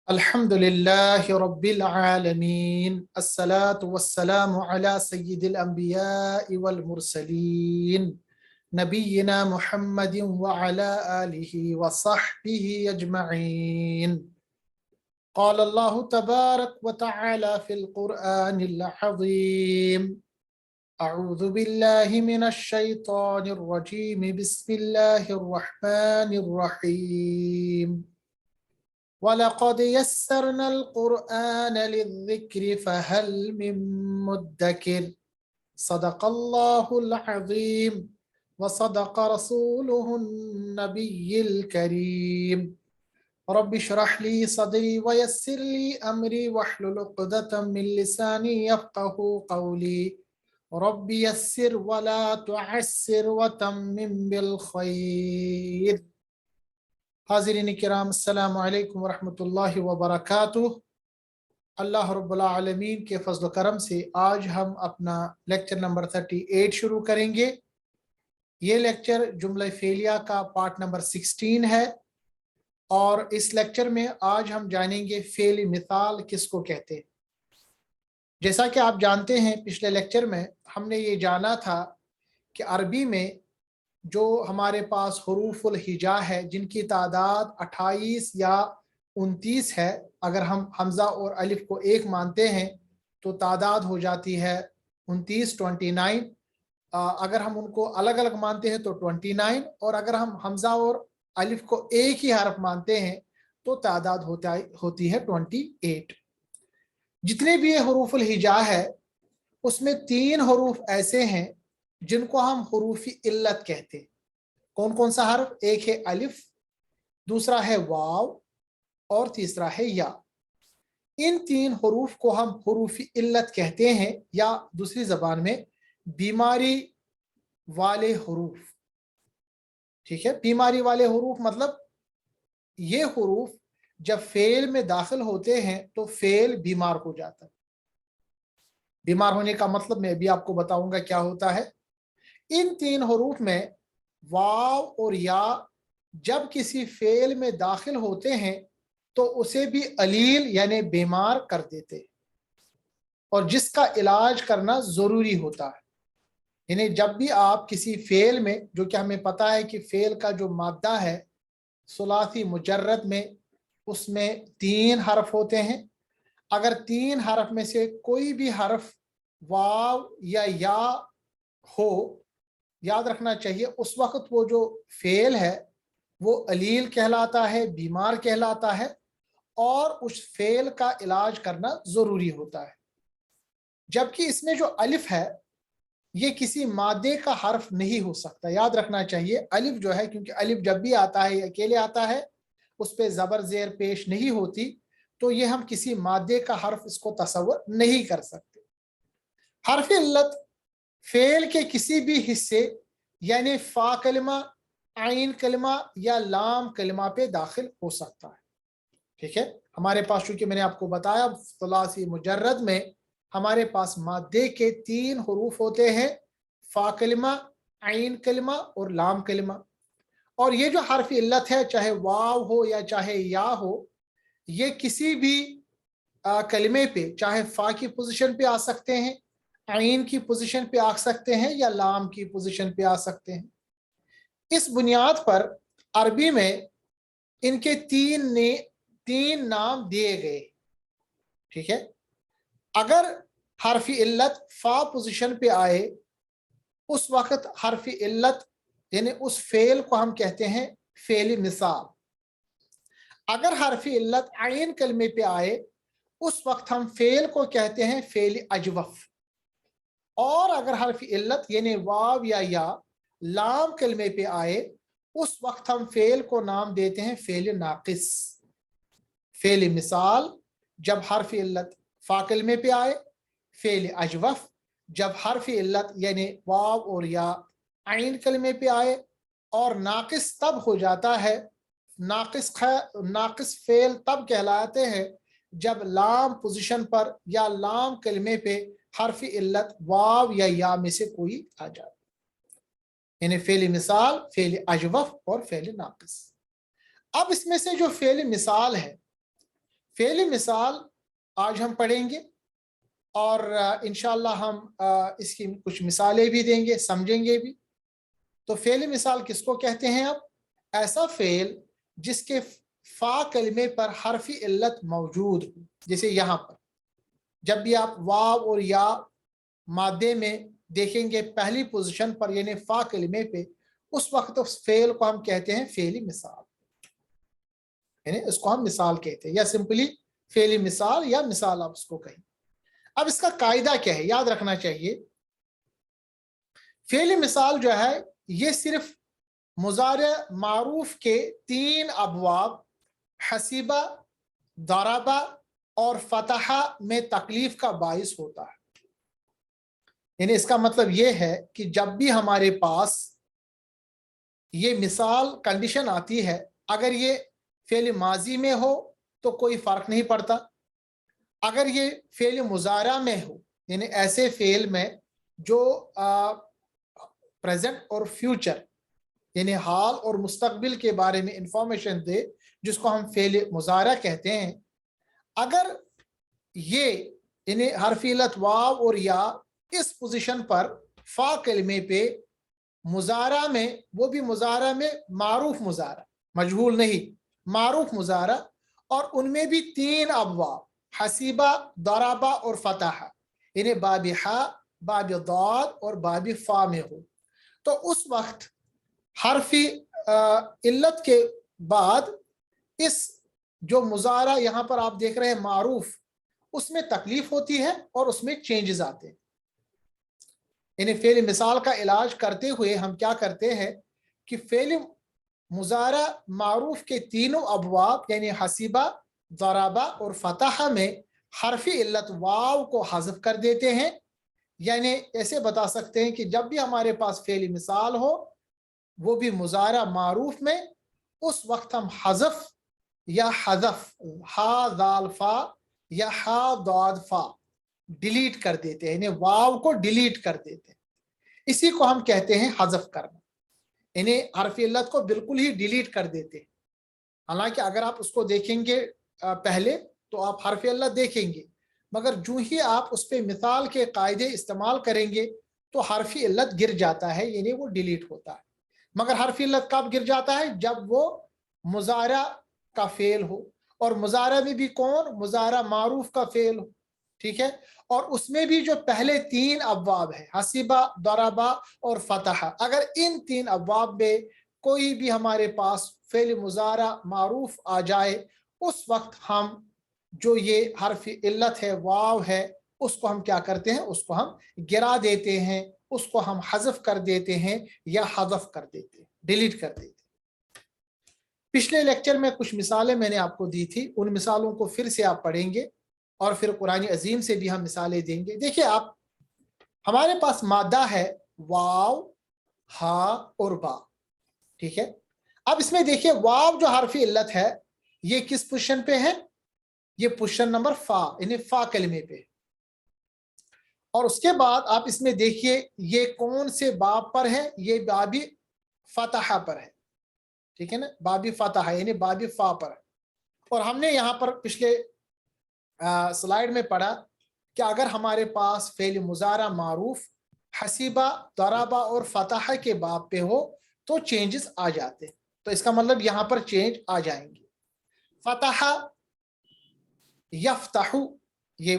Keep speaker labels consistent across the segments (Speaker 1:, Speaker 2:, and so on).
Speaker 1: अल्हम्दुलिल्लाहि रब्बिल आलमीन अस्सलातु वस्सलामु अला सय्यिदिल अंबियाइ वल मुरसलीन नबिय्यिना मुहम्मदिन व अला आलिहि व सहबिहि अजमईन। क़ाल अल्लाहु तबारक व तआला फ़िल क़ुरआनिल अज़ीम। अऊज़ु बिल्लाहि मिनश शैतानिर रजीम। बिस्मिल्लाहिर रहमानिर रहीम। वलक़द यस्सरनल क़ुरआन लिज़्ज़िक्रि फ़हल मिन मुद्दकिर। सदक़ल्लाहुल अज़ीम व सदक़ रसूलुहुन नबिय्युल करीम। रब्बि इश्रह ली सदरी व यस्सिर ली अमरी वहलुल उक़दतम मिन लिसानी यफ़क़हू क़ौली। रब्बि यस्सिर व ला तुअस्सिर व तम्मिम बिल खैर। हाज़िरीन किराम, अस्सलामु अलैकुम व रहमतुल्लाहि व बरकातुहू। अल्लाह रब्बुल आलमीन के फज़्ल व करम से आज हम अपना लेक्चर नंबर 38 शुरू करेंगे। ये लेक्चर जुमला फ़ेलिया का पार्ट नंबर 16 है और इस लेक्चर में आज हम जानेंगे फ़ेल मिसाल किसको कहते हैं। जैसा कि आप जानते हैं, पिछले लेक्चर में हमने ये जाना था कि अरबी में जो हमारे पास हुरूफुल हिजा है, जिनकी तादाद 28 या 29 है, अगर हम हमज़ा और अलिफ को एक मानते हैं तो तादाद हो जाती है 29, 29। अगर हम उनको अलग अलग मानते हैं तो 29, और अगर हम हमज़ा और अलिफ को एक ही हरफ मानते हैं तो तादाद होती है 28। जितने भी ये हुरूफुल हिजा है उसमें 3 हुरूफ ऐसे हैं जिनको हम हुरूफी इल्लत कहते हैं। कौन कौन सा हर्फ? एक है अलिफ, दूसरा है वाव और तीसरा है या। इन 3 हुरूफ को हम हुरूफी इल्लत कहते हैं, या दूसरी जबान में बीमारी वाले हुरूफ। ठीक है, बीमारी वाले हुरूफ मतलब ये हुरूफ जब फेल में दाखिल होते हैं तो फेल बीमार हो जाता है। बीमार होने का मतलब मैं भी आपको बताऊंगा क्या होता है। इन 3 हुरूफ में वाव और या जब किसी फेल में दाखिल होते हैं तो उसे भी अलील यानी बीमार कर देते हैं, और जिसका इलाज करना जरूरी होता है। यानी जब भी आप किसी फेल में, जो कि हमें पता है कि फेल का जो मादा है सुलासी मुजर्रद में, उसमें 3 हरफ होते हैं। अगर 3 हरफ में से कोई भी हरफ वाव या हो, याद रखना चाहिए उस वक्त वो जो फेल है वो अलील कहलाता है, बीमार कहलाता है, और उस फेल का इलाज करना जरूरी होता है। जबकि इसमें जो अलिफ है ये किसी मादे का हर्फ नहीं हो सकता। याद रखना चाहिए अलिफ जो है, क्योंकि अलिफ जब भी आता है अकेले आता है, उस पर जबर जेर पेश नहीं होती, तो ये हम किसी मादे का हर्फ इसको तसव्वुर नहीं कर सकते। हर्फ इल्लत फेल के किसी भी हिस्से यानी फा कलिमा, आइन कलिमा या लाम कलिमा पे दाखिल हो सकता है। ठीक है, हमारे पास चूंकि मैंने आपको बताया सुलासी मुजर्रद में हमारे पास मादे के 3 हुरूफ होते हैं, फा कलिमा, आइन कलिमा और लाम कलिमा। और ये जो हर्फ इल्लत है, चाहे वाव हो या चाहे या हो, ये किसी भी कलिमे पे चाहे फा की पोजीशन पे आ सकते हैं, आइन की पोजीशन पे आ सकते हैं, या लाम की पोजीशन पे आ सकते हैं। इस बुनियाद पर अरबी में इनके 3 नाम दिए गए। ठीक है, अगर हरफी इल्लत फा पोजीशन पे आए उस वक्त हरफी इल्लत यानी उस फेल को हम कहते हैं फेल मिसाल। अगर हरफी इल्लत आइन कलमे पे आए उस वक्त हम फेल को कहते हैं फेल अजवफ। और अगर हरफी इल्लत यानी वाव या लाम कलमे पे आए उस वक्त हम फेल को नाम देते हैं फेल नाकिस। फेल मिसाल जब हरफ इल्लत फा कलमे पे आए, फेल अजवफ जब हरफ इल्लत यानी वाव और या आइन कलमे पे आए, और नाकिस तब हो जाता है, नाकिस फेल तब कहलाते हैं जब लाम पोजीशन पर या लाम कलमे पे हरफ इल्लत वाव या में से कोई आ जाए, यानी फेल मिसाल, फेल अजवफ और फेल नाकिस। अब इसमें से जो फेल मिसाल है, फेल मिसाल आज हम पढ़ेंगे और इंशाअल्लाह हम इसकी कुछ मिसालें भी देंगे, समझेंगे भी। तो फेल मिसाल किसको कहते हैं? अब ऐसा फेल जिसके फा कलमे पर हरफी इल्लत मौजूद हो, जैसे यहाँ पर जब भी आप वाव और या मादे में देखेंगे पहली पोजीशन पर यानी फा कलमे पे, उस वक्त उस फेल को हम कहते हैं फेली मिसाल, यानी इसको हम मिसाल कहते हैं, या सिंपली फेली मिसाल या मिसाल आप उसको कहें। अब इसका कायदा क्या है, याद रखना चाहिए। फेली मिसाल जो है ये सिर्फ मुजारे मारूफ के 3 अबवाब हसीबा, दराबा और फतहा में तकलीफ का बाइस होता है। यानी इसका मतलब ये है कि जब भी हमारे पास ये मिसाल कंडीशन आती है, अगर ये फेल माजी में हो तो कोई फर्क नहीं पड़ता, अगर ये फेल मुजारा में हो यानी ऐसे फेल में जो प्रेजेंट और फ्यूचर यानी हाल और मुस्तकबिल के बारे में इंफॉर्मेशन दे, जिसको हम फेल मुजारा कहते हैं, अगर ये यानी हरफीलत वाव और या इस पोजीशन पर फा कलमे पे मुजारा में, वो भी मुजारा में मारूफ मुजारा, मजहूल नहीं, मारूफ मुजारा, और उनमें भी 3 अबवाब हसीबा, दराबा और फतहा यानी बाबी हा, बाबी दाद और बाबी फा में हो, तो उस वक्त हरफी इल्लत के बाद इस जो मुजारा यहाँ पर आप देख रहे हैं मारूफ, उसमें तकलीफ होती है और उसमें चेंजेस आते हैं। यानी फेल मिसाल का इलाज करते हुए हम क्या करते हैं कि फेल मुजारा मारूफ के तीनों अबवाब यानी हसीबा, दराबा और फतहा में हरफी इल्लत वाव को हज़फ कर देते हैं। यानी ऐसे बता सकते हैं कि जब भी हमारे पास फेल मिसाल हो, वो भी मुजारा मारूफ में, उस वक्त हम हज़फ या हज़फ, हा दाल फा या हा दाद फा डिलीट कर देते हैं, यानी वाव को डिलीट कर देते हैं। इसी को हम कहते हैं हज़फ करना, यानी हरफ इल्लत को बिल्कुल ही डिलीट कर देते हैं। हालांकि अगर आप उसको देखेंगे पहले तो आप हरफ इल्लत देखेंगे, मगर जो ही आप उस पर मिसाल के कायदे इस्तेमाल करेंगे तो हरफ इल्लत गिर जाता है, यानी वो डिलीट होता है। मगर हरफ इल्लत कब गिर जाता है? जब वो मुजारा का फेल हो, और मुजारा में भी कौन? मुजारा मारूफ का फेल हो, ठीक है। और उसमें भी जो पहले 3 अबवाब है हसीबा, दराबा और फतहा, अगर इन 3 अबवाब में कोई भी हमारे पास फेल मुजारा मारूफ आ जाए, उस वक्त हम जो ये हरफ इल्लत है वाव है, उसको हम क्या करते हैं? उसको हम गिरा देते हैं, उसको हम हज़फ कर देते हैं या हज़फ कर देते हैं, डिलीट कर देते हैं। पिछले लेक्चर में कुछ मिसालें मैंने आपको दी थी, उन मिसालों को फिर से आप पढ़ेंगे और फिर कुरान अजीम से भी हम मिसालें देंगे। देखिए आप, हमारे पास मादा है वाव, हा और बा, ठीक है। अब इसमें देखिए वाव जो हरफी इल्लत है ये किस पोजीशन पे है? ये पोजीशन नंबर फा यानी फा कलमे पे। और उसके बाद आप इसमें देखिए ये कौन से बाब पर है? ये बाबी फतहा पर है, ठीक है ना, बाबी फतहा यानी बाबी फा पर है। और हमने यहाँ पर पिछले स्लाइड में पढ़ा कि अगर हमारे पास फेल मुजारा मारूफ हसीबा, दराबा और फतहा के बाब पे हो तो चेंजेस आ जाते हैं, तो इसका मतलब यहाँ पर चेंज आ जाएंगे। फतहा, यफ्तहु, ये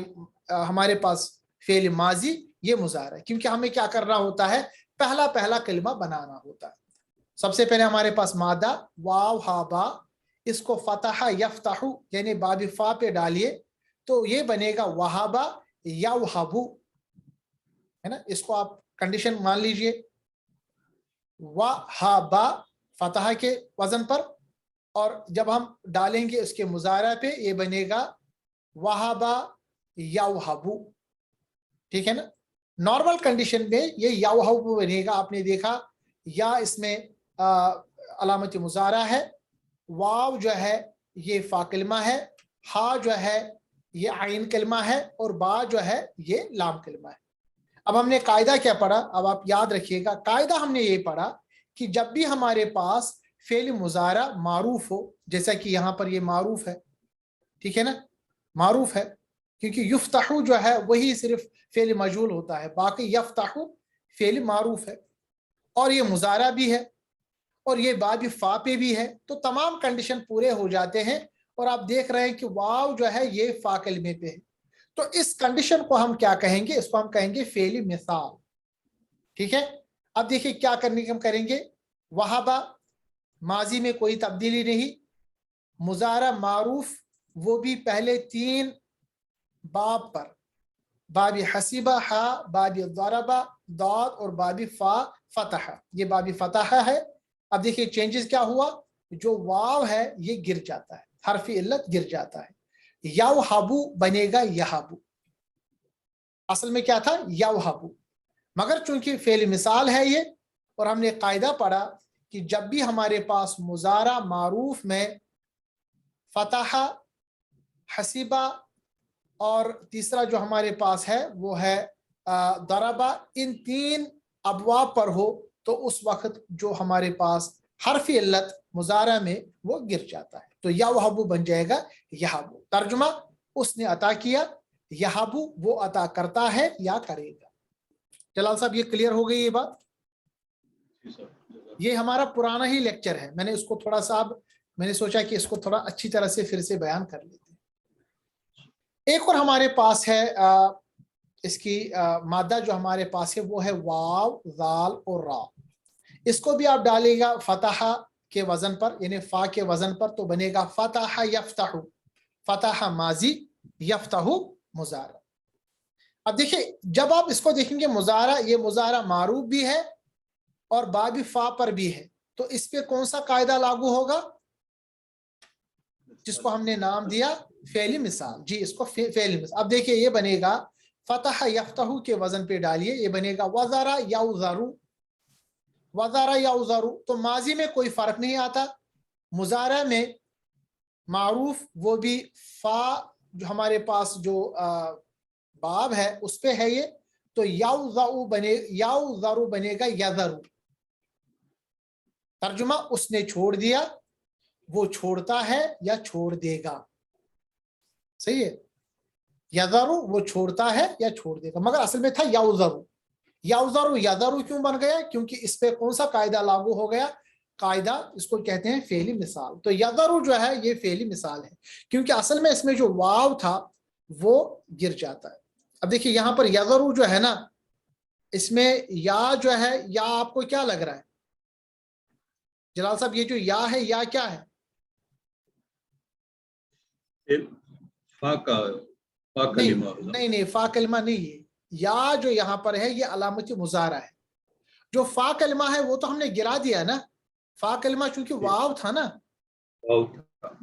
Speaker 1: हमारे पास फेल माजी, ये मुजारा है, क्योंकि हमें क्या करना होता है? पहला पहला कलमा बनाना होता है। सबसे पहले हमारे पास मादा वाव हा बा, इसको फतहा यफ्तहु यानी बाबी फा पे डालिए तो ये बनेगा वहाबा या वहाबू, है ना। इसको आप कंडीशन मान लीजिए, वहाबा फतहा के वजन पर, और जब हम डालेंगे उसके मुजारा पे ये बनेगा वहाबा या वहाबू, ठीक है ना। नॉर्मल कंडीशन में ये या वहाबू बनेगा। आपने देखा या इसमें अलामत मुजारा है, वाव जो है ये फा कलमा है, हा जो है ये आइन कलमा है, और बा जो है ये लाम कलमा है। अब हमने कायदा क्या पढ़ा? अब आप याद रखिएगा, कायदा हमने ये पढ़ा कि जब भी हमारे पास फेल मुजारा मारूफ हो, जैसा कि यहाँ पर ये मारूफ है, ठीक है ना, معروف ہے کیونکہ یفتحو جو ہے وہی صرف فعل مجہول ہوتا ہے، باقی یفتحو فعل معروف ہے، اور یہ مضارع بھی ہے، اور یہ باب فا پہ بھی ہے، تو تمام کنڈیشن پورے ہو جاتے ہیں، اور آپ دیکھ رہے ہیں کہ واو جو ہے یہ فا کلمے پہ ہے، تو اس کنڈیشن کو ہم کیا کہیں گے؟ اس کو ہم کہیں گے فعل مثال، ٹھیک ہے؟ اب دیکھیں کیا کرنے کے ہم کریں گے، وہابا ماضی میں کوئی تبدیلی نہیں، مضارع معروف وہ بھی پہلے 3 باب پر، باب حسیبہ ہا، باب ضربہ ضاد، اور باب فا فتح، یہ باب فتح ہے۔ اب دیکھیے چینجز کیا ہوا، جو واو ہے یہ گر جاتا ہے، حرف علت گر جاتا ہے، یوہبو بنے گا یہبو، اصل میں کیا تھا یوہبو، مگر چونکہ فعل مثال ہے یہ، اور ہم نے قاعدہ پڑھا کہ جب بھی ہمارے پاس مضارع معروف میں فتح، حسیبہ، اور تیسرا جو ہمارے پاس ہے وہ ہے ضربہ، ان 3 ابواب پر ہو، تو اس وقت جو ہمارے پاس حرف علت مضارع میں وہ گر جاتا ہے، تو یوہبو بن جائے گا یہبو۔ ترجمہ اس نے عطا کیا، یہبو وہ عطا کرتا ہے یا کرے گا۔ جلال صاحب یہ کلیئر ہو گئی یہ بات؟ یہ ہمارا پرانا ہی لیکچر ہے، میں نے اس کو تھوڑا سا اب میں نے سوچا کہ اس کو تھوڑا اچھی طرح سے پھر سے بیان کر لیتے ہیں۔ ایک اور ہمارے پاس ہے اس کی مادہ جو ہمارے پاس ہے وہ ہے واو، ذال اور را، اس کو بھی آپ ڈالے گا فتح کے وزن پر، یعنی فا کے وزن پر، تو بنے گا فتح یفتح، فتح ماضی، یفتح مضارع۔ اب دیکھیں جب آپ اس کو دیکھیں گے مضارع، یہ مضارع معروف بھی ہے اور باب فا پر بھی ہے، تو اس پہ کون سا قاعدہ لاگو ہوگا؟ جس کو ہم نے نام دیا فعلی مثال، جی اس کو فعلی مثال۔ اب دیکھیے یہ بنے گا فتح یفتح کے وزن پہ ڈالیے، یہ بنے گا وزارا یوزرو، وزارا یوزرو، تو ماضی میں کوئی فرق نہیں آتا، مضارع میں معروف وہ بھی فا جو ہمارے پاس جو باب ہے اس پہ ہے یہ، تو یوزرو بنے گا یذرو، ترجمہ اس نے چھوڑ دیا، وہ چھوڑتا ہے یا چھوڑ دے گا، صحیح ہے، یذرو وہ چھوڑتا ہے یا چھوڑ دے گا، مگر اصل میں تھا یوزرو، یوزرو یذرو کیوں بن گیا؟ کیونکہ اس پہ کون سا قاعدہ لاگو ہو گیا؟ قاعدہ اس کو کہتے ہیں فعلی مثال، تو یذرو جو ہے یہ فعلی مثال ہے، کیونکہ اصل میں اس میں جو واو تھا وہ گر جاتا ہے۔ اب دیکھیے یہاں پر یذرو جو ہے نا، اس میں یا جو ہے، یا آپ کو کیا لگ رہا ہے جلال صاحب؟ یہ جو یا ہے، یا کیا ہے؟
Speaker 2: فا کلمہ،
Speaker 1: نہیں فا کلمہ نہیں ہے، یا جو یہاں پر ہے یہ علامت مضارع ہے، جو فا کلمہ ہے وہ تو ہم نے گرا دیا نا، فا کلمہ چونکہ واو تھا نا،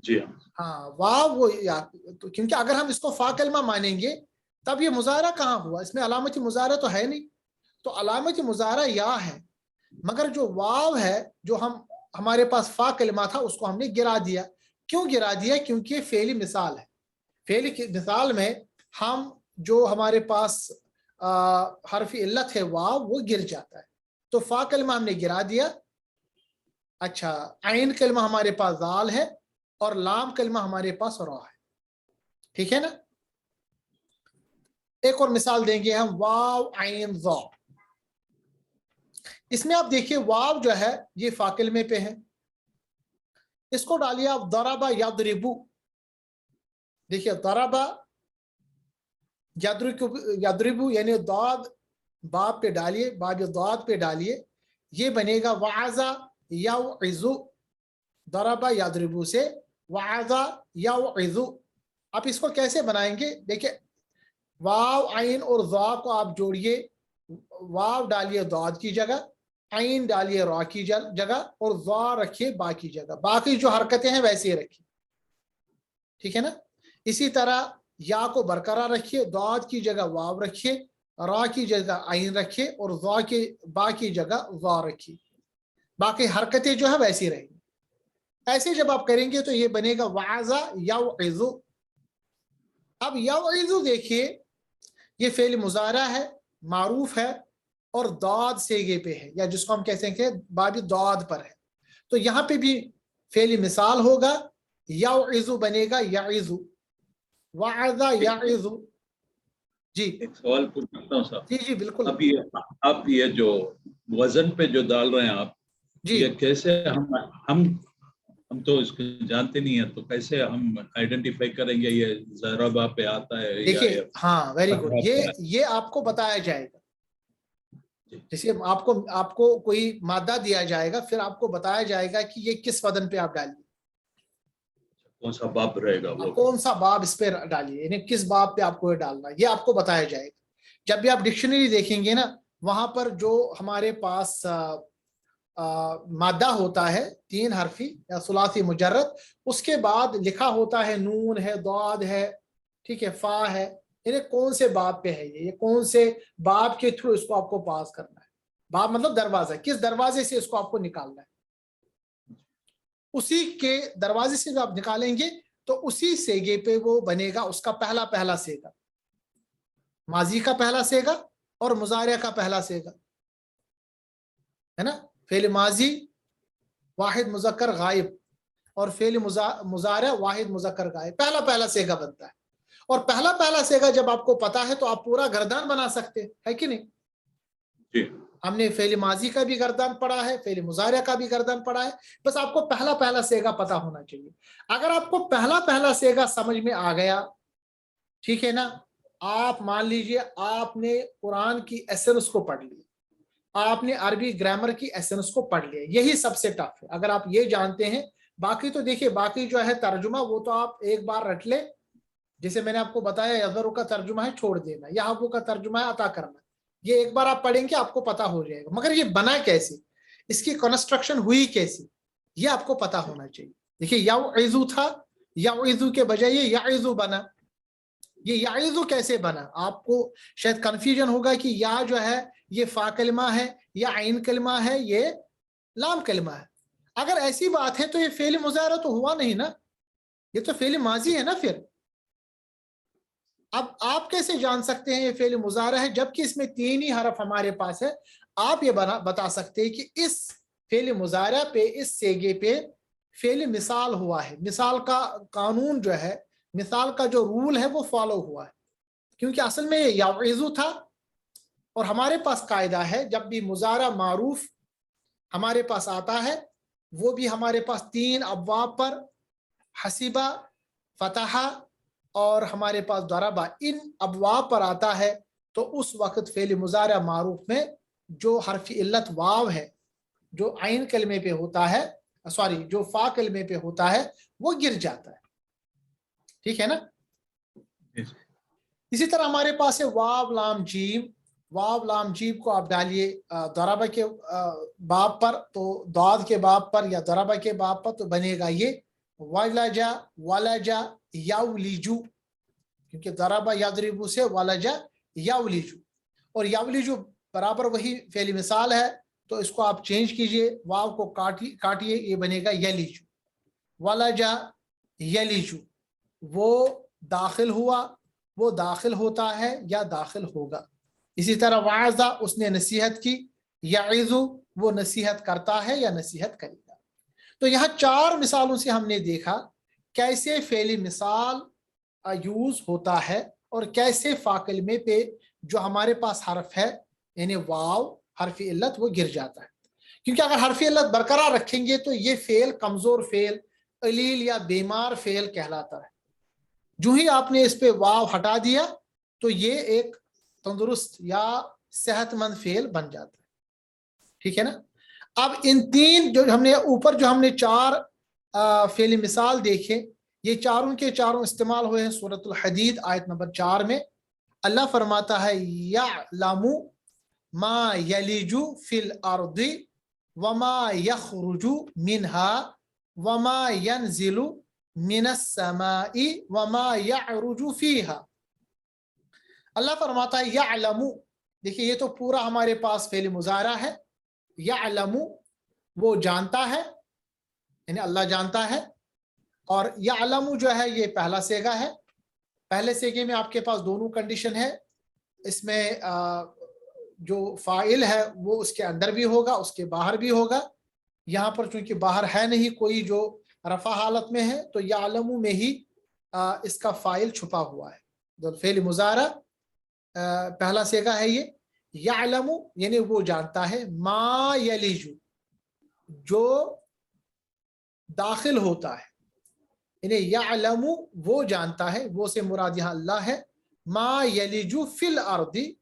Speaker 2: جی
Speaker 1: ہاں واو وہ کیونکہ اگر ہم اس کو فا کلمہ مانیں گے تب یہ مضارع کہاں ہوا؟ اس میں علامت مضارع تو ہے نہیں، تو علامت مضارع یا ہے، مگر جو واو ہے جو ہمارے پاس فا کلمہ تھا اس کو ہم نے گرا دیا۔ کیوں گرا دیا؟ کیونکہ فعلی مثال ہے، فعلی کی مثال میں ہم جو ہمارے پاس حرف علت ہے واو وہ گر جاتا ہے، تو فا کلمہ ہم نے گرا دیا۔ اچھا عین کلمہ ہمارے پاس ذال ہے اور لام کلمہ ہمارے پاس را ہے، ٹھیک ہے نا؟ ایک اور مثال دیں گے ہم، واو عین ذا، اس میں آپ دیکھیے واو جو ہے یہ فا کلمے پہ ہے، اس کو ڈالیے آپ ضربا یضربو، دیکھیے ضربا یضربو یعنی ضاد باب پہ ڈالیے، باب ضاد پہ ڈالیے، یہ بنے گا وعظا یوعظو، ضربا یضربو سے وعظا یوعظو۔ آپ اس کو کیسے بنائیں گے؟ دیکھیں واو عین اور ضا کو آپ جوڑیے، واو ڈالیے ضاد کی جگہ، عین ڈالیے را کی جگہ، اور ضا رکھیے با کی جگہ، باقی جو حرکتیں ہیں ویسے ہی رکھیے، ٹھیک ہے نا؟ اسی طرح یا کو برقرار رکھیے، ضاد کی جگہ واو رکھیے، را کی جگہ عین رکھیے، اور ضا کے با کی جگہ ضا رکھیے، باقی حرکتیں جو ہے ویسی رہیں گی۔ ایسے جب آپ کریں گے تو یہ بنے گا وعظا یوعظو۔ اب یوعظو دیکھیے یہ فعل مضارع ہے، معروف ہے، اور ضاد سیغے پہ ہے، یا جس کو ہم کہتے ہیں کہ باب ضاد پر ہے، تو یہاں پہ بھی فعل مثال ہوگا، یوعظو بنے گا یعظو، वअज़ा यअज़ु। जी
Speaker 2: एक सवाल पूछ सकता हूँ साहब?
Speaker 1: जी जी बिल्कुल।
Speaker 2: आप ये जो वजन पे जो डाल रहे हैं आप,
Speaker 1: जी
Speaker 2: ये कैसे हम तो इसको जानते नहीं है, तो कैसे हम आइडेंटिफाई करेंगे ये ज़राबा पे आता है या
Speaker 1: देखिए,
Speaker 2: ये
Speaker 1: हाँ वेरी गुड,
Speaker 2: फतहा पे है?
Speaker 1: ये आपको बताया जाएगा।
Speaker 2: जी।
Speaker 1: जैसे आपको आपको कोई मादा दिया जाएगा, फिर आपको बताया जाएगा कि ये किस वजन पे आप डालिए,
Speaker 2: कौन सा बाब रहेगा वो?
Speaker 1: कौन सा बाब इस पे डालिए, यानी किस बाब पे आपको ये डालना है, ये आपको बताया जाएगा। जब भी आप डिक्शनरी देखेंगे ना, वहां पर जो हमारे पास मादा होता है 3 हरफी या सुलासी मुजर्रद, उसके बाद लिखा होता है नून है, दाद है, ठीक है, फा है, यानी कौन से बाब पे है ये कौन से बाब के थ्रू इसको आपको पास करना है। बाब मतलब दरवाजा, किस दरवाजे से इसको आपको निकालना है, उसी के दरवाजे से जो आप निकालेंगे तो उसी सेगे पे वो बनेगा उसका पहला पहला सेगा, माजी का पहला सेगा और मुजारिया का पहला सेगा, है ना। फेल माजी वाहिद मुजक्कर गायब और फेल मुजारिया वाहिद मुजक्कर गायब, पहला पहला सेगा बनता है। और पहला पहला सेगा जब आपको पता है तो आप पूरा गर्दान बना सकते हैं, है कि नहीं।
Speaker 2: जी।
Speaker 1: हमने फेल माजी का भी गर्दान पढ़ा है, फेल मुजारिया का भी गर्दान पढ़ा है, बस आपको पहला पहला सेगा पता होना चाहिए। अगर आपको पहला पहला सेगा समझ में आ गया, ठीक है ना, आप मान लीजिए आपने कुरान की एसेंस को पढ़ लिया, आपने अरबी ग्रामर की एसेंस को पढ़ लिया, यही सबसे टफ है अगर आप ये जानते हैं। बाकी तो देखिए, बाकी जो है तर्जुमा वो तो आप एक बार रट ले, जैसे मैंने आपको बताया यज़रु का तर्जुमा है छोड़ देना, यहबु का तर्जुमा है अता करना, ये एक बार आप पढ़ेंगे आपको पता हो जाएगा। मगर ये बना कैसे, इसकी कंस्ट्रक्शन हुई कैसे, ये आपको पता होना चाहिए। देखिए यउइज़ु था, यउइज़ु के बजाय ये यइज़ु बना, ये यइज़ु कैसे बना, आपको शायद कंफ्यूजन होगा कि या जो है ये फा कलमा है या आइन कलमा है, ये लाम कलमा है। अगर ऐसी बात है तो ये फेल मुजारा तो हुआ नहीं ना, ये तो फेल माजी है ना। फिर अब आप कैसे जान सकते हैं ये फेल मुजारा है, जबकि इसमें 3 ही हरफ हमारे पास है। आप ये बता सकते हैं कि इस फेल मुजारा पे, इस सेगे पे फेल मिसाल हुआ है, मिसाल का कानून जो है, मिसाल का जो रूल है वो फॉलो हुआ है, क्योंकि असल में ये यउइज़ु था। और हमारे पास कायदा है, जब भी मुजारा मारूफ हमारे पास आता है, वो भी हमारे पास 3 अबवाब पर, हसीबा, फतहा और हमारे पास दरबा, इन अबवाब पर आता है, तो उस वक्त फेल मुजारा मारूफ में जो हरफ इल्लत वाव है, जो आइन कलमे पे होता है, सॉरी जो फा कलमे पे होता है, वो गिर जाता है, ठीक है ना। इसी तरह हमारे पास है वाव लाम जीम, वाव लाम जीम को आप डालिए दरबा के बाब पर, तो दाद के बाब पर या दरबा के बाब पर, तो बनेगा ये वलजा वलजा यौलिजु, क्योंकि दरबा यदरिबु से वलजा यौलिजु, और यौलिजु बराबर वही फेली मिसाल है, तो इसको आप चेंज कीजिए, वाव को काटिए, ये बनेगा यलीजु, वलजा यलीजु, वो दाखिल हुआ, वो दाखिल होता है या दाखिल होगा। इसी तरह वाज़ा, उसने नसीहत की, यइज़ु, वो नसीहत करता है या नसीहत करेगा। तो यहाँ 4 मिसालों से हमने देखा कैसे फेली मिसाल यूज होता है और कैसे फाकिल में पे जो हमारे पास हरफ है यानी वाव हरफ इल्लत वो गिर जाता है। क्योंकि अगर हरफ इल्लत बरकरार रखेंगे तो ये फेल कमजोर फेल, अलील या बीमार फेल कहलाता है। जो ही आपने इस पे वाव हटा दिया तो ये एक तंदुरुस्त या सेहतमंद फेल बन जाता है, ठीक है ना। अब इन 3 जो हमने ऊपर जो हमने 4 फेल मिसाल देखे, ये चारों के चारों इस्तेमाल हुए हैं सूरतुल हदीद आयत नंबर 4 में। अल्लाह फरमाता है यअलमु मा यलिजु फिल अर्दि वमा यखरुजु मिनहा वमा यनजिलु मिनस समाई वमा यअरुजु फीहा। अल्लाह फरमाता है यअलमु, देखिए ये तो पूरा हमारे पास फेल मुजारा है। यअलमु वो जानता है, यानी अल्लाह जानता है, और यअलमु जो है ये पहला सेगा है। पहले सेगे में आपके पास दोनों कंडीशन है, इसमें जो फाइल है वो उसके अंदर भी होगा उसके बाहर भी होगा। यहाँ पर चूंकि बाहर है नहीं कोई जो रफा हालत में है, तो यअलमु में ही इसका फाइल छुपा हुआ है। तो फेल मुजारा पहला सेगा है ये, यालमु यानी वो जानता है, मा यलिजु जो दाखिल होता है, यानी यालमु वो जानता है, वो से मुराद यहाँ अल्लाह है, मा यलिजु फिल अर्दी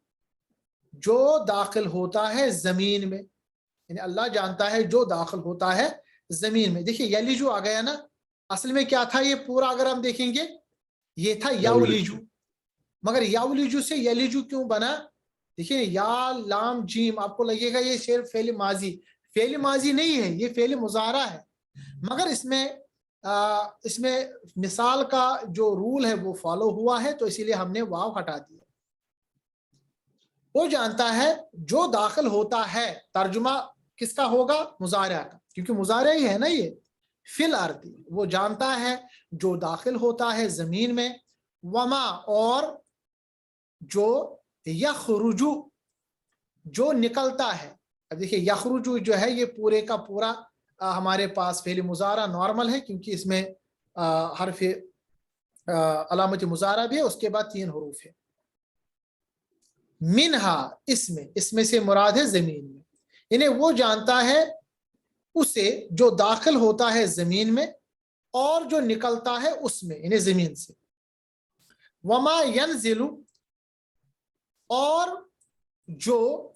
Speaker 1: जो दाखिल होता है जमीन में, यानी अल्लाह जानता है जो दाखिल होता है जमीन में। देखिए यलिजु आ गया ना, असल में क्या था ये पूरा, अगर हम देखेंगे ये था याउलिजु, मगर याउलिजु से यलिजु क्यों बना? देखिए या लाम जीम, आपको लगेगा ये सिर्फ फेल माजी, फेल माजी नहीं है, ये फेल मुजारा है, मगर इसमें मिसाल का जो रूल है वो फॉलो हुआ है, तो इसीलिए हमने वाव हटा दिया। वो जानता है जो दाखिल होता है, तर्जुमा किसका होगा? मुजारा का, क्योंकि मुजारा ही है ना ये। फिल अर्दी वो जानता है जो दाखिल होता है जमीन में, वमा और जो यखरुजु जो निकलता है। अब देखिए यखरुजु जो है ये पूरे का पूरा हमारे पास फेल मुजारा नॉर्मल है, क्योंकि इसमें हरफ अलामत मुजारा भी है, उसके बाद 3 हरूफ है। मिनहा इसमें से मुराद है जमीन में, यानी वो जानता है उसे जो दाखिल होता है जमीन में और जो निकलता है उसमें, यानी जमीन से। वमा यनजिलु और जो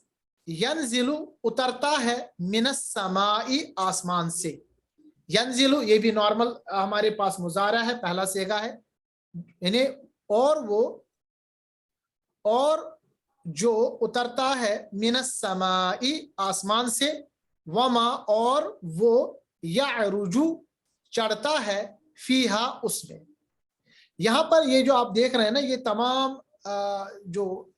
Speaker 1: यनजिलु उतरता है, मिनस समाई आसमान से। यनजिलु ये भी नॉर्मल हमारे पास मुजारा है, पहला सेगा है, यानी और जो उतरता है मिनस समाई आसमान से, वमा और वो यअरुजु चढ़ता है, फीहा उसमें। यहाँ पर ये जो आप देख रहे हैं ना, ये तमाम जो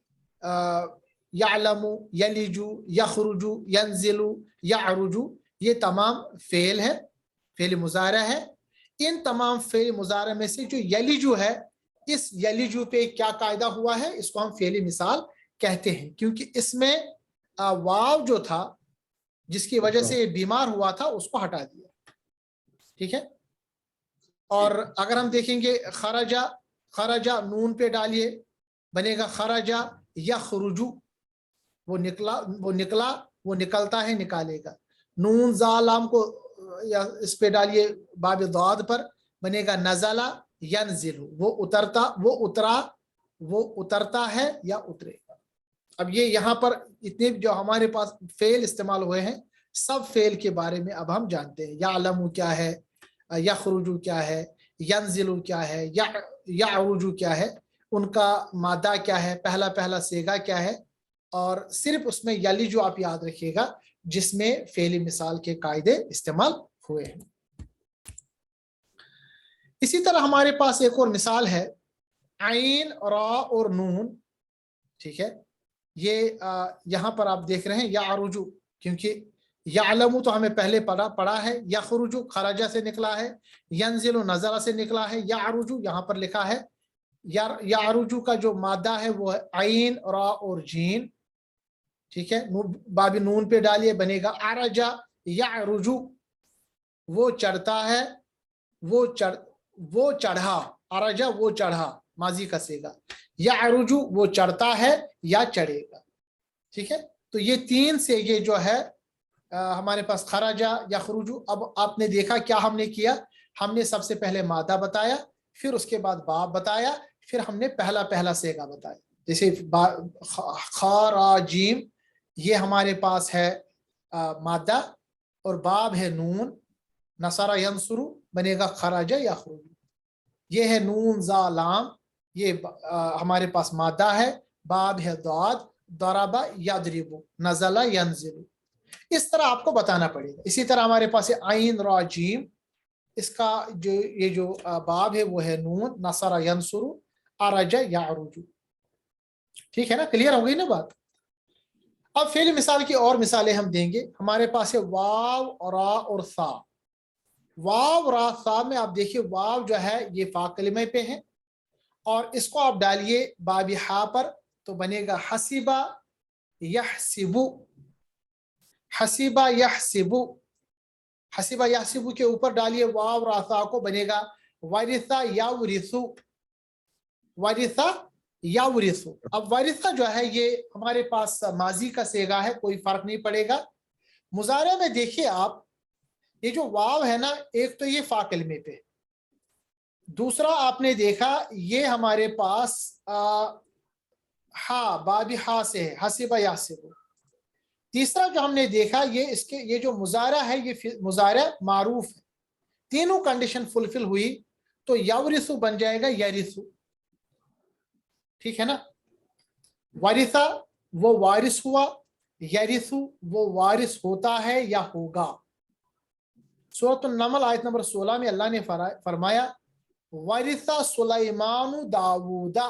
Speaker 1: यालमु, यलिजु, यखरुजु, यंजिलु, यअरुजु, ये तमाम फेल है, फेल मुजारा है। इन तमाम फेल मुजारा में से जो यलिजु है, इस यलिजु पे क्या कायदा हुआ है, इसको हम फेल मिसाल कहते हैं, क्योंकि इसमें वाव जो था जिसकी वजह से बीमार हुआ था उसको हटा दिया। ठीक है। और अगर हम देखेंगे खरजा नून पे डालिए, बनेगा खरजा यखरुजु, वो निकलता है, निकालेगा। नून जालाम को या इस पे डालिए बाब दाद पर, बनेगा नज़ला यनजिलु, वो उतरता है या उतरेगा। अब ये यहाँ पर इतने जो हमारे पास फेल इस्तेमाल हुए हैं, सब फेल के बारे में अब हम जानते हैं। यालमु क्या है, यखरुजु क्या है, यनजिलु क्या है, यअरुजु क्या है, उनका मादा क्या है, पहला सेगा क्या है, और सिर्फ उसमें यलिजु आप याद रखिएगा जिसमें फेली मिसाल के कायदे इस्तेमाल हुए हैं। इसी तरह हमारे पास एक और मिसाल है, आइन, रा और नून। ठीक है, ये यहाँ पर आप देख रहे हैं यअरुजु, क्योंकि यालमु तो हमें पहले पढ़ा है, यखरुजु खरजा से निकला है, यंजिलु नज़रा से निकला है, यअरुजु यहाँ पर लिखा है। यअरुजु का जो मादा है वो है आइन, रा और जीन। ठीक है, बाबी नून पे डालिए, बनेगा अरजा यअरुजु, वो चढ़ता है, वो चढ़ा, अरजा वो चढ़ा, माजी का सेगा, यअरुजु वो चढ़ता है या चढ़ेगा। ठीक है, तो ये 3 से ये जो है हमारे पास खरजा यखरुजु। अब आपने देखा क्या हमने किया, हमने सबसे पहले मादा बताया, फिर उसके बाद बाब बताया, फिर हमने पहला सेगा बताया। जैसे खाराजीम, ये हमारे पास है मादा, और बाब है नून, नसरा यंसुरु, बनेगा खरजा यखरुजु। ये है नून जा लाम, ये हमारे पास मादा है, बाब है दाद, दरबा यदरिबु, नज़ला यंजिलु। इस तरह आपको बताना पड़ेगा। इसी तरह हमारे पास है आइन, रा, जीम, इसका जो बाब है वो है नून, नसरा यंसुरु, अरजा यअरुजु। ठीक है ना, क्लियर हो गई ना बात। अब फेल मिसाल की और मिसालें हम देंगे। हमारे पास है वाव, रा और सा। वाव, रा, सा में आप देखिए वाव जो है ये फा कलिमे पे है, और इसको आप डालिए बाबी हा पर, तो बनेगा हसीबा यहसिबु, हसीबा यहसिबु। हसीबा यहसिबु के ऊपर डालिए वाव रासा को, बनेगा वरिसा यावरिसु, वरिसा यावरिसु। अब वरिसा जो है ये हमारे पास माजी का सेगा है, कोई फर्क नहीं पड़ेगा। मुजारे में देखिए आप, ये जो वाव है ना, एक तो ये फा कलमे पे, दूसरा आपने देखा ये हमारे पास हा, बाबी हा से है, हसीबा यासिबु। तीसरा जो हमने देखा ये इसके, ये जो मुजारा है ये मुजारा मारूफ है, तीनों कंडीशन फुलफिल हुई तो यवरिसु बन जाएगा यरिसु, ठीक है ना। वरिसा वो वारिस हुआ, यरिसु वो वारिस होता है या होगा। सूरत अन-नमल आयत नंबर 16 में अल्लाह ने फरमाया वरिसा सुलैमानु दाऊदा,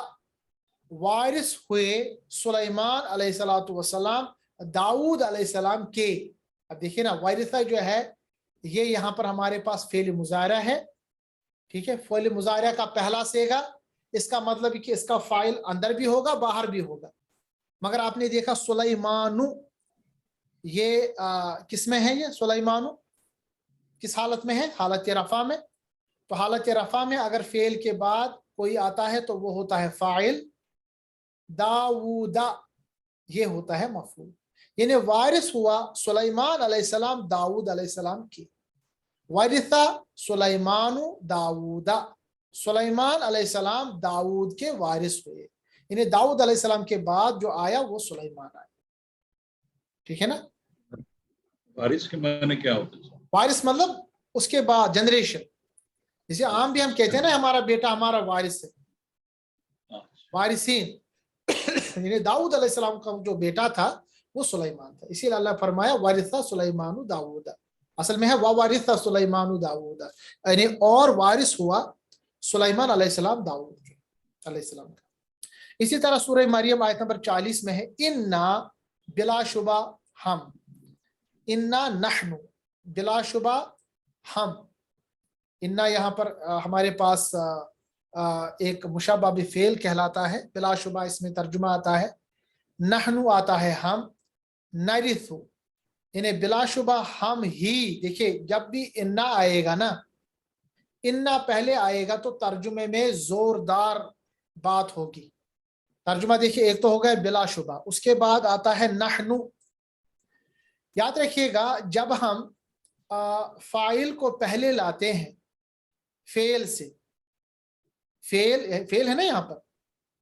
Speaker 1: वारिस हुए सुलेमान अलैहिस्सलातु वस्सलाम दाऊद अलैहिस्सलाम के। अब देखिए ना, वारिसा जो है ये यहाँ पर हमारे पास फेल मुजारा है, ठीक है। फेल मुजारा का पहला सेगा, इसका मतलब कि इसका फाइल अंदर भी होगा बाहर भी होगा। मगर आपने देखा सुलैमानु, ये किस में है, ये सुलैमानु किस हालत में है, हालत रफा में। तो हालत रफा में अगर फेल के बाद कोई आता है तो वो होता है फाइल, दाऊदा ये होता है मफूल। यानी वारिस हुआ सुलेमान अलैहिस्सलाम दाऊद अलैहिस्सलाम की, वारिसा सुलेमानु दाऊदा, सुलेमान अलैहिस्सलाम दाऊद के वारिस हुए। यानी दाऊद अलैहिस्सलाम के बाद जो आया वो सुलेमान आया, ठीक है ना।
Speaker 2: वारिस के माने क्या होता है?
Speaker 1: वारिस मतलब उसके बाद जनरेशन, जैसे आम भी हम कहते हैं ना हमारा बेटा हमारा वारिस है, वारिसीन। यानी दाऊद अलैहिस्सलाम का जो बेटा था वो सुलेमान था, इसीलिए अल्लाह फरमाया वारिसा सुलेमानु दाऊदा, असल में है वारिसा सुलेमानु दाऊदा, यानी और वारिस हुआ सुलेमान अलैहिस्सलाम दाऊद अलैहिस्सलाम का। इसी तरह सूरह मरियम आयत नंबर 40 में है इन्ना बिलाशुबा हम, इन्ना नहनु बिलाशुबा हम। इन्ना यहाँ पर हमारे पास एक मुशब्बा बिफेल कहलाता है, बिलाशुबा इसमें तर्जुमा आता है, नहनु आता है हम, नरिसु इन्हें बिलाशुबा हम ही। देखिए जब भी इन्ना आएगा ना, इन्ना पहले आएगा तो तर्जुमे में जोरदार बात होगी। तर्जुमा देखिए एक तो हो गया बिलाशुबा, उसके बाद आता है नहनु। याद रखिएगा जब हम फाइल को पहले लाते हैं फेल से, फेल है ना यहाँ पर,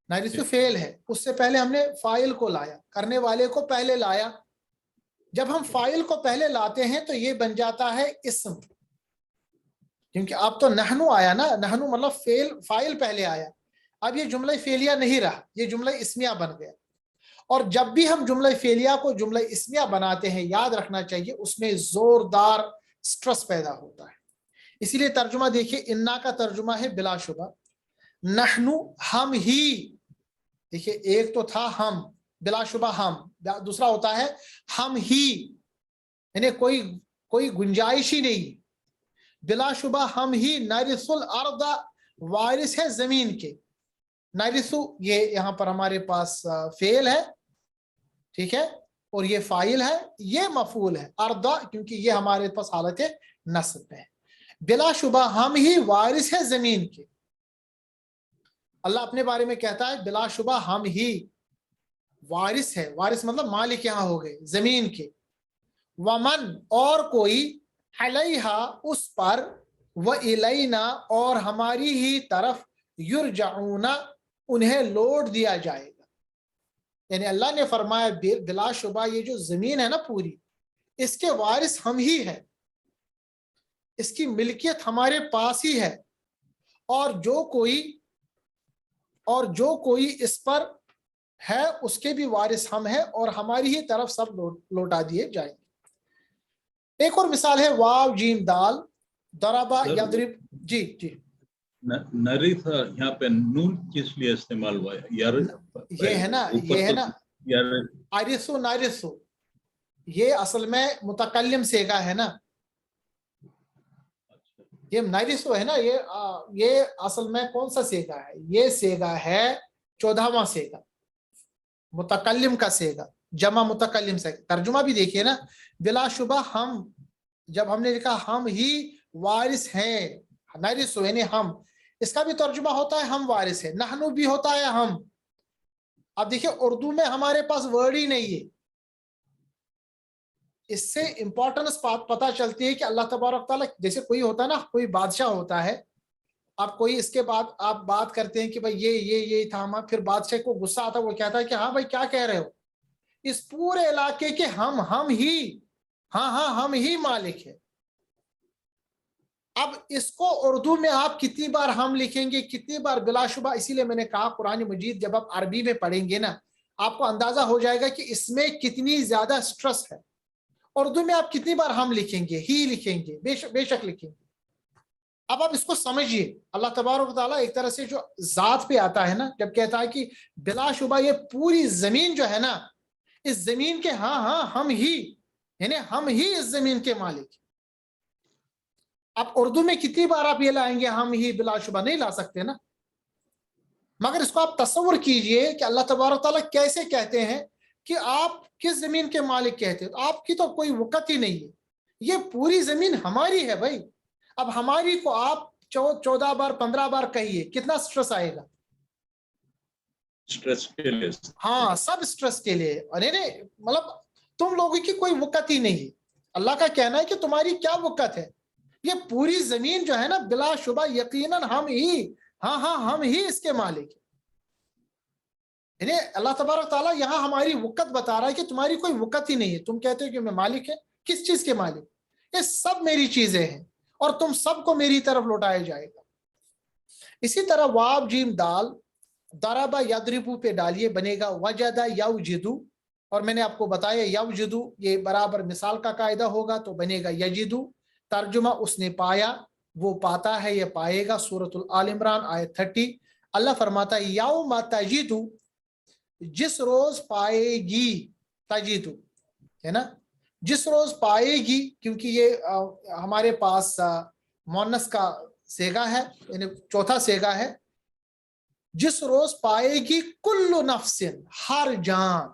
Speaker 1: नारिसु फेल है, उससे पहले हमने फाइल को लाया, करने वाले को पहले लाया। जब हम फाइल को पहले लाते हैं तो ये बन जाता है इस्म, क्योंकि अब तो नहनु आया ना, नहनु मतलब फाइल पहले आया। अब ये जुमला फेलिया नहीं रहा, ये जुमला इस्मिया बन गया। और जब भी हम जुमला फेलिया को जुमला इस्मिया बनाते हैं, याद रखना चाहिए उसमें जोरदार स्ट्रेस पैदा होता है। इसीलिए तर्जुमा देखिए, इन्ना का तर्जुमा है बिलाशुबा, नहनु हम ही। देखिए एक तो था हम, बिलाशुबा हम, दूसरा होता है हम ही, यानी कोई गुंजाइश ही नहीं, बिलाशुबा हम ही। नरिसुल अर्दा वारिस है जमीन के, नरिसु ये यहाँ पर हमारे पास फेल है, ठीक है, और ये फाइल है, ये मफूल है अर्दा, क्योंकि ये हमारे पास हालत नस्ब है। बिलाशुबा हम ही वारिस है जमीन के। अल्लाह अपने बारे में कहता है बिलाशुबा हम ही वारिस है, वारिस मतलब मालिक यहाँ हो गए जमीन के। वमन और कोई, अलैहा उस पर, व इलैना और हमारी ही तरफ, युरजाऊना उन्हें लौट दिया जाएगा। यानी अल्लाह ने फरमाया बिलाशुबा ये जो जमीन है ना पूरी, इसके वारिस हम ही है, इसकी मिल्कियत हमारे पास ही है, और जो कोई इस पर है उसके भी वारिस हम है, और हमारी ही तरफ सब लौटा दिए जाएंगे। एक और मिसाल है वाव जीम दाल, दराबा यदरिब। जी जी,
Speaker 2: नरिसा यहाँ पे नून किस लिए इस्तेमाल हुआ है? यार
Speaker 1: ये है ना, ये है ना आरिसु नारिसु, ये असल में मुतकल्लिम सेगा है ना, ये नारिसु है ना, ये असल में कौन सा सेगा है? ये सेगा है 14वां सेगा, मुतकल्लिम का सेगा, जमा मुतकल्लिम से। तर्जुमा भी देखिए ना, बिलाशुबा हम, जब हमने लिखा हम ही वारिस हैं, نرث یعنی ہم، اس کا بھی ترجمہ ہوتا ہے ہم وارث ہے، نحنو بھی ہوتا ہے ہم. اب دیکھیں اردو میں ہمارے پاس ورڈ ہی نہیں ہے. اس سے امپورٹنس پتہ چلتی ہے کہ اللہ تبارک تعالیٰ، جیسے کوئی ہوتا ہے نا، کوئی بادشاہ ہوتا ہے، اب کوئی اس کے بعد آپ بات کرتے ہیں کہ بھائی یہ تھا، پھر بادشاہ کو غصہ آتا ہے، وہ کہتا ہے کہ ہاں بھائی کیا کہہ رہے ہو، اس پورے علاقے کے ہم ہی، ہاں ہم ہی مالک ہے. اب اس کو اردو میں آپ کتنی بار ہم لکھیں گے، کتنی بار، بلا شبہ، اسی لیے میں نے کہا قرآن مجید جب آپ عربی میں پڑھیں گے نا، آپ کو اندازہ ہو جائے گا کہ اس میں کتنی زیادہ سٹرس ہے. اردو میں آپ کتنی بار ہم لکھیں گے، ہی لکھیں گے، بے شک لکھیں گے. اب آپ اس کو سمجھیے، اللہ تبارک و تعالیٰ ایک طرح سے جو ذات پہ آتا ہے نا، جب کہتا ہے کہ بلا شبہ یہ پوری زمین جو ہے نا، اس زمین کے ہاں ہم ہی، یعنی ہم ہی اس زمین کے مالک. اب اردو میں کتنی بار آپ یہ لائیں گے ہم ہی، بلا شبہ نہیں لا سکتے نا. مگر اس کو آپ تصور کیجئے کہ اللہ تبارک تعالیٰ کیسے کہتے ہیں کہ آپ کس زمین کے مالک کہتے ہیں، آپ کی تو کوئی وقت ہی نہیں ہے، یہ پوری زمین ہماری ہے بھائی. اب ہماری کو آپ 14 بار 15 بار کہیے، کتنا سٹرس آئے گا.
Speaker 2: سٹرس کے لیے،
Speaker 1: ہاں سب سٹرس کے لیے. ارے مطلب تم لوگوں کی کوئی وقت ہی نہیں. اللہ کا کہنا ہے کہ تمہاری کیا وقت ہے، یہ پوری زمین جو ہے نا، بلا شبہ یقیناً ہم ہی، ہاں ہم ہی اس کے مالک. یعنی اللہ تبارک تعالیٰ یہاں ہماری وقت بتا رہا ہے کہ تمہاری کوئی وقت ہی نہیں ہے. تم کہتے ہو کہ میں مالک ہے، کس چیز کے مالک؟ یہ سب میری چیزیں ہیں اور تم سب کو میری طرف لوٹایا جائے گا. اسی طرح واو جیم دال، ضربا یضربو پہ ڈالیے، بنے گا وجدا یوجدو. اور میں نے آپ کو بتایا یوجدو یہ برابر مثال کا قاعدہ ہوگا، تو بنے گا یجدو. ترجمہ اس نے پایا، وہ پاتا ہے، یہ پائے گا. سورۃ آل عمران آیت 30. اللہ فرماتا ہے یوم تجدو، جس روز پائے گی، تجدو ہے نا، جس روز پائے گی، کیونکہ یہ ہمارے پاس مؤنث کا صیغہ ہے، یعنی چوتھا صیغہ ہے. جس روز پائے گی کل نفس، ہر جان،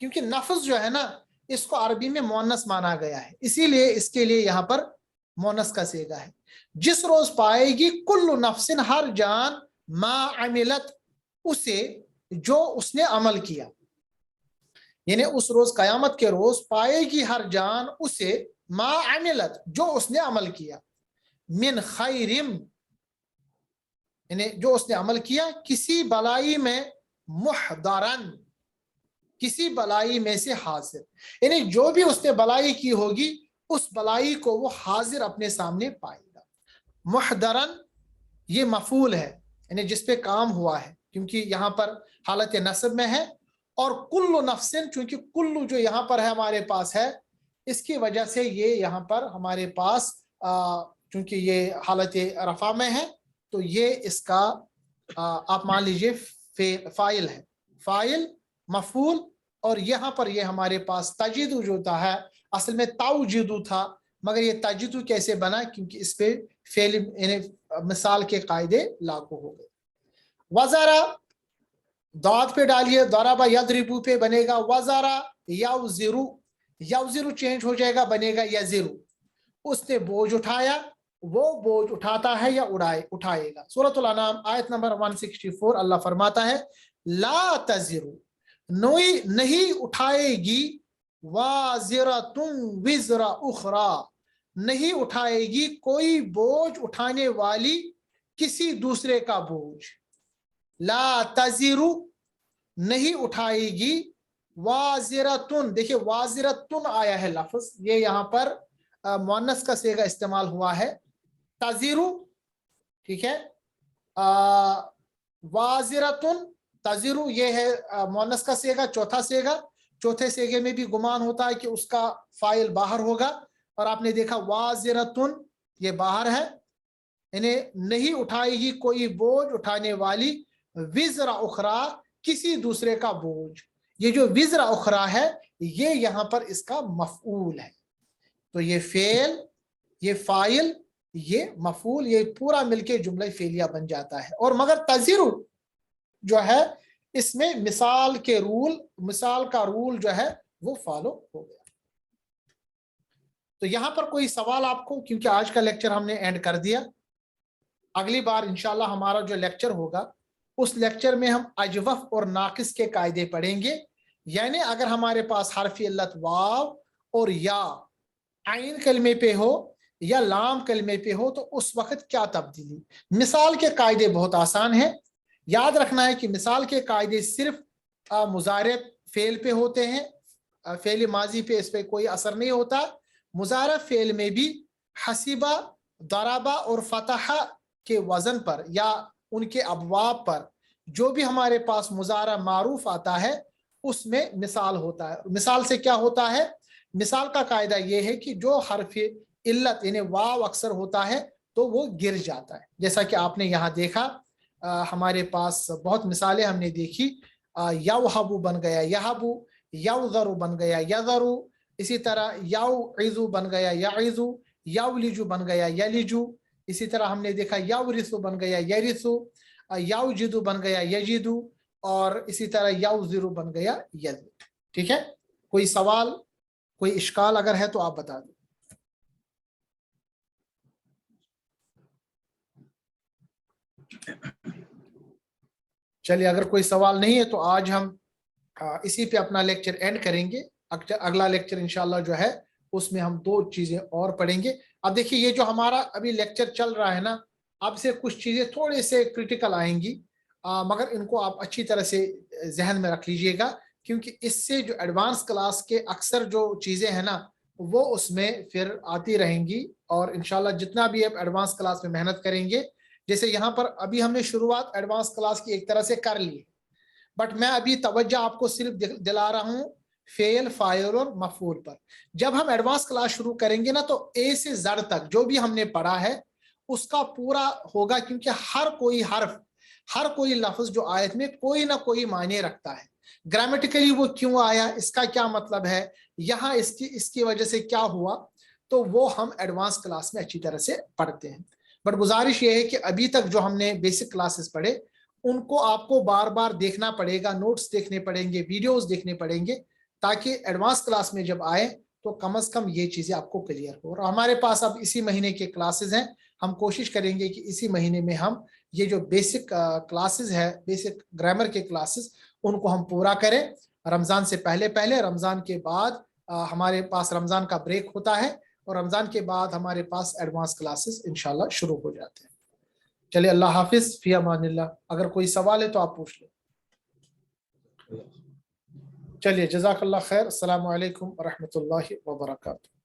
Speaker 1: کیونکہ نفس جو ہے نا، اس کو عربی میں مؤنث مانا گیا ہے، اسی لیے اس کے لیے یہاں پر مؤنث کا صیغہ ہے. جس روز پائے گی کل نفس، ہر جان، ما عملت، اسے جو اس نے عمل کیا. یعنی اس روز، قیامت کے روز، پائے گی ہر جان اسے، ما عملت، جو اس نے عمل کیا، من خیرم، یعنی جو اس نے عمل کیا، کسی بلائی میں، محضرن، کسی بلائی میں سے حاضر، یعنی جو بھی اس نے بلائی کی ہوگی، اس بلائی کو وہ حاضر اپنے سامنے پائے گا. محضرن یہ مفعول ہے، یعنی جس پہ کام ہوا ہے، کیونکہ یہاں پر حالت نصب میں ہے. اور کل نفسن، چونکہ کل جو یہاں پر ہے ہمارے پاس ہے، اس کی وجہ سے یہ یہاں پر ہمارے پاس چونکہ یہ حالت رفع میں ہے، تو یہ اس کا آپ مان لیجئے فاعل ہے، فاعل، مفعول. اور یہاں پر یہ ہمارے پاس تجدو جو ہے، اصل میں توجدو تھا، مگر یہ تجدو کیسے بنا، کیونکہ اس پہ فعل، یعنی مثال کے قاعدے لاگو ہو گئے. وزارہ، داد پہ ڈالیے، ضربا یضربو پہ بنے گا وزارہ یوزرو، یوزرو چینج ہو جائے گا، بنے گا یزرو. اس نے بوجھ اٹھایا، وہ بوجھ اٹھاتا ہے یا اٹھائے گا. سورۃ الانعام آیت نمبر 164 اللہ فرماتا ہے لا تزرو، نہیں اٹھائے گی، وازرۃ وزر اخری، نہیں اٹھائے گی کوئی بوجھ اٹھانے والی کسی دوسرے کا بوجھ. لا تزرو نہیں اٹھائے گی، وازرتن، دیکھیں وازرتن آیا ہے لفظ، یہ یہاں پر مؤنث کا صیغہ استعمال ہوا ہے. تزرو، ٹھیک ہے، وازرتن، تزرو یہ ہے مؤنث کا صیغہ، چوتھا صیغہ. چوتھے صیغے میں بھی گمان ہوتا ہے کہ اس کا فاعل باہر ہوگا، اور آپ نے دیکھا وازرتن یہ باہر ہے، یعنی نہیں اٹھائے گی کوئی بوجھ اٹھانے والی، وزر اخرى کسی دوسرے کا بوجھ. یہ جو وزر اخرى ہے، یہ یہاں پر اس کا مفعول ہے. تو یہ فعل، یہ فاعل، یہ مفعول، یہ پورا مل کے جملہ فعلیہ بن جاتا ہے. اور مگر تزرو جو ہے، اس میں مثال کا رول جو ہے وہ فالو ہو گیا. تو یہاں پر کوئی سوال آپ کو، کیونکہ آج کا لیکچر ہم نے اینڈ کر دیا. अगली बार इंशाल्लाह हमारा जो लेक्चर होगा उस लेक्चर में हम अजवफ और नाकिस के कायदे पढ़ेंगे, यानी अगर हमारे पास हरफ इल्लत वाव और या आइन कलमे पे हो या लाम कलमे पे हो तो उस वक्त क्या तब्दीली। मिसाल के कायदे बहुत आसान है, याद रखना है कि मिसाल के कायदे सिर्फ मुजारे फेल पे होते हैं, फेल माजी पे इस पे कोई असर नहीं होता। मुजारा फेल में भी हसीबा, दराबा और फतहा के वजन पर या उनके अबवाब पर जो भी हमारे पास मुजारा मारूफ आता है उसमें मिसाल होता है। मिसाल से क्या होता है, मिसाल का कायदा यह है कि जो हरफ इल्लत यानी वाव अक्सर होता है तो वो गिर जाता है। जैसा कि आपने यहाँ देखा, हमारे पास बहुत मिसालें हमने देखी, यवहबु बन गया यहबु, यवज़रु बन गया यज़रु, इसी तरह यौइज़ु बन गया यईज़ु, यौलिजु बन गया यलिजु, इसी तरह हमने देखा यौरिसु बन गया यरिसु, यौजिदु बन गया यजिदु, और इसी तरह यौज़िरु बन गया यज़िद। ठीक है, कोई सवाल, कोई इश्काल अगर है तो आप बता दें। चलिए, अगर कोई सवाल नहीं है तो आज हम इसी पे अपना लेक्चर एंड करेंगे। अगला लेक्चर इंशाल्लाह जो है उसमें हम 2 चीजें और पढ़ेंगे। अब देखिए, ये जो हमारा अभी लेक्चर चल रहा है ना, अब से कुछ चीजें थोड़े से क्रिटिकल आएंगी, मगर इनको आप अच्छी तरह से जहन में रख लीजिएगा, क्योंकि इससे जो एडवांस क्लास के अक्सर जो चीजें हैं ना वो उसमें फिर आती रहेंगी। और इंशाल्लाह जितना भी आप एडवांस क्लास में मेहनत करेंगे, जैसे यहाँ पर अभी हमने शुरुआत एडवांस क्लास की एक तरह से कर ली, बट मैं अभी तवज्जो आपको सिर्फ दिला रहा हूँ फेल, फाइल और मफूल पर। जब हम एडवांस क्लास शुरू करेंगे ना तो ए से ज़ड तक जो भी हमने पढ़ा है उसका पूरा होगा, क्योंकि हर कोई हर्फ, हर कोई लफ्ज जो आयत में कोई ना कोई मायने रखता है। ग्रामेटिकली वो क्यों आया, इसका क्या मतलब है, यहाँ इसकी वजह से क्या हुआ, तो वो हम एडवांस क्लास में अच्छी तरह से पढ़ते हैं। बट गुजारिश ये है कि अभी तक जो हमने बेसिक क्लासेस पढ़े उनको आपको बार बार देखना पड़ेगा, नोट्स देखने पड़ेंगे, वीडियोस देखने पड़ेंगे, ताकि एडवांस क्लास में जब आए तो कम से कम ये चीज़ें आपको क्लियर हो। और हमारे पास अब इसी महीने के क्लासेस हैं, हम कोशिश करेंगे कि इसी महीने में हम ये जो बेसिक क्लासेस है, बेसिक ग्रामर के क्लासेस, उनको हम पूरा करें रमज़ान से पहले। रमज़ान के बाद हमारे पास रमज़ान का ब्रेक होता है और रमज़ान के बाद हमारे पास एडवांस क्लासेस इंशाल्लाह शुरू हो जाते हैं। चलिए, अल्लाह हाफिज़, फी अमानिल्लाह। अगर कोई सवाल है तो आप पूछ लें। चलिए, जज़ाकल्लाह खैर। अस्सलामु अलैकुम व रहमतुल्लाहि व बरकातुहू।